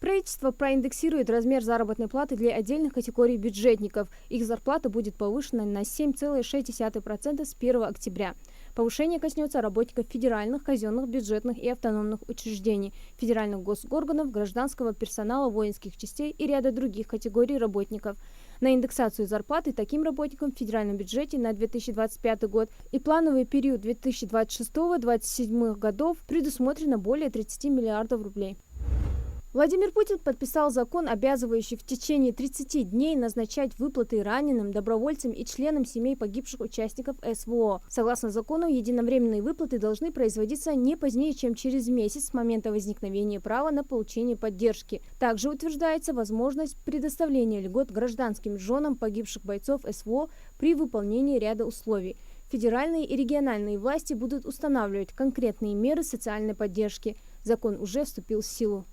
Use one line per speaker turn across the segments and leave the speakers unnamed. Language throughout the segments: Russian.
Правительство проиндексирует размер заработной платы для отдельных категорий бюджетников. Их зарплата будет повышена на 7,6% с 1 октября. Повышение коснется работников федеральных, казенных, бюджетных и автономных учреждений, федеральных госорганов, гражданского персонала, воинских частей и ряда других категорий работников. На индексацию зарплаты таким работникам в федеральном бюджете на 2025 год и плановый период 2026-2027 годов предусмотрено более 30 миллиардов рублей. Владимир Путин подписал закон, обязывающий в течение 30 дней назначать выплаты раненым, добровольцам и членам семей погибших участников СВО. Согласно закону, единовременные выплаты должны производиться не позднее, чем через месяц с момента возникновения права на получение поддержки. Также утверждается возможность предоставления льгот гражданским женам погибших бойцов СВО при выполнении ряда условий. Федеральные и региональные власти будут устанавливать конкретные меры социальной поддержки. Закон уже вступил в силу.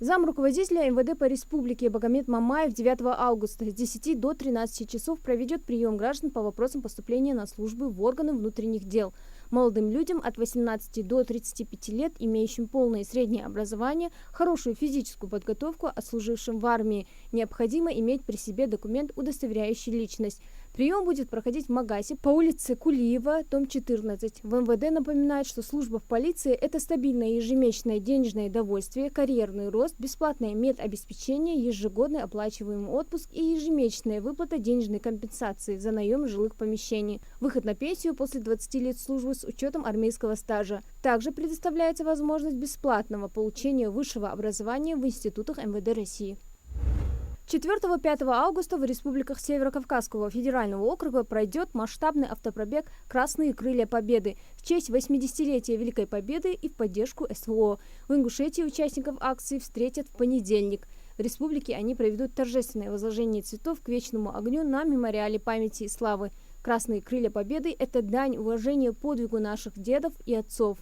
Зам руководителя МВД по республике Багамед Мамаев 9 августа с 10 до 13 часов проведет прием граждан по вопросам поступления на службы в органы внутренних дел. Молодым людям от 18 до 35 лет, имеющим полное и среднее образование, хорошую физическую подготовку, отслужившим в армии, необходимо иметь при себе документ, удостоверяющий личность. Прием будет проходить в Магасе по улице Кулиева, дом 14. В МВД напоминают, что служба в полиции – это стабильное ежемесячное денежное довольствие, карьерный рост, бесплатное медобеспечение, ежегодный оплачиваемый отпуск и ежемесячная выплата денежной компенсации за наем жилых помещений. Выход на пенсию после 20 лет службы с учетом армейского стажа. Также предоставляется возможность бесплатного получения высшего образования в институтах МВД России. 4-5 августа в республиках Северо-Кавказского федерального округа пройдет масштабный автопробег «Красные крылья Победы» в честь 80-летия Великой Победы и в поддержку СВО. В Ингушетии участников акции встретят в понедельник. В республике они проведут торжественное возложение цветов к вечному огню на мемориале памяти и славы. «Красные крылья Победы» – это дань уважения подвигу наших дедов и отцов.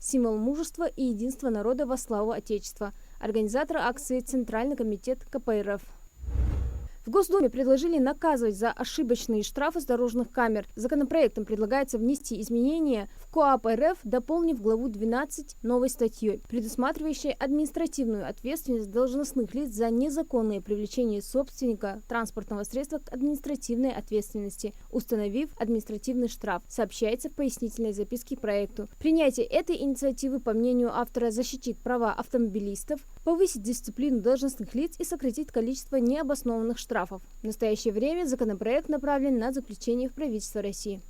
Символ мужества и единства народа во славу Отечества. Организатор акции – Центральный комитет КПРФ. В Госдуме предложили наказывать за ошибочные штрафы с дорожных камер. Законопроектом предлагается внести изменения в КоАП РФ, дополнив главу 12 новой статьей, предусматривающей административную ответственность должностных лиц за незаконное привлечение собственника транспортного средства к административной ответственности, установив административный штраф, сообщается в пояснительной записке к проекту. Принятие этой инициативы, по мнению автора, защитит права автомобилистов, повысит дисциплину должностных лиц и сократит количество необоснованных штрафов. В настоящее время законопроект направлен на заключение в правительство России.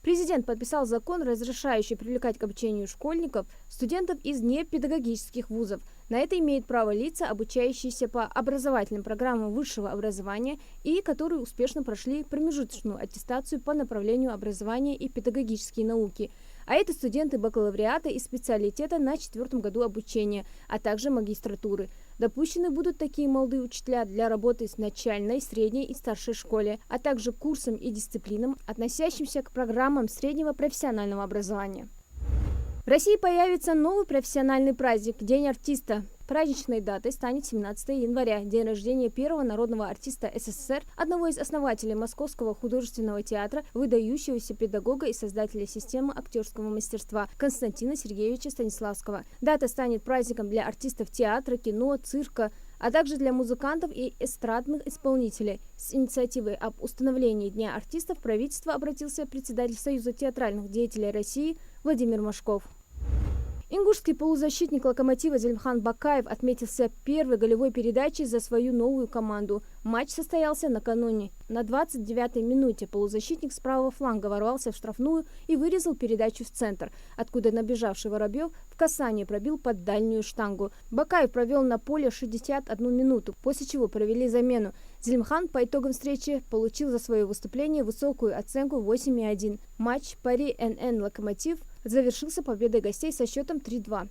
Президент подписал закон, разрешающий привлекать к обучению школьников, студентов из непедагогических вузов. На это имеют право лица, обучающиеся по образовательным программам высшего образования и которые успешно прошли промежуточную аттестацию по направлению образования и педагогические науки. А это студенты бакалавриата и специалитета на 4-м году обучения, а также магистратуры. Допущены будут такие молодые учителя для работы с начальной, средней и старшей школе, а также курсам и дисциплинам, относящимся к программам среднего профессионального образования. В России появится новый профессиональный праздник – День артиста. Праздничной датой станет 17 января, день рождения первого народного артиста СССР, одного из основателей Московского художественного театра, выдающегося педагога и создателя системы актерского мастерства Константина Сергеевича Станиславского. Дата станет праздником для артистов театра, кино, цирка, а также для музыкантов и эстрадных исполнителей. С инициативой об установлении Дня артистов правительство обратился председатель Союза театральных деятелей России Владимир Машков. Ингушский полузащитник «Локомотива» Зелимхан Бакаев отметился первой голевой передачей за свою новую команду. Матч состоялся накануне. На 29-й минуте полузащитник с правого фланга ворвался в штрафную и вырезал передачу в центр, откуда набежавший Воробьев в касание пробил под дальнюю штангу. Бакаев провел на поле 61 минуту, после чего провели замену. Зелимхан по итогам встречи получил за свое выступление высокую оценку 8,1. Матч Пари НН «Локомотив» завершился победой гостей со счетом 3-2.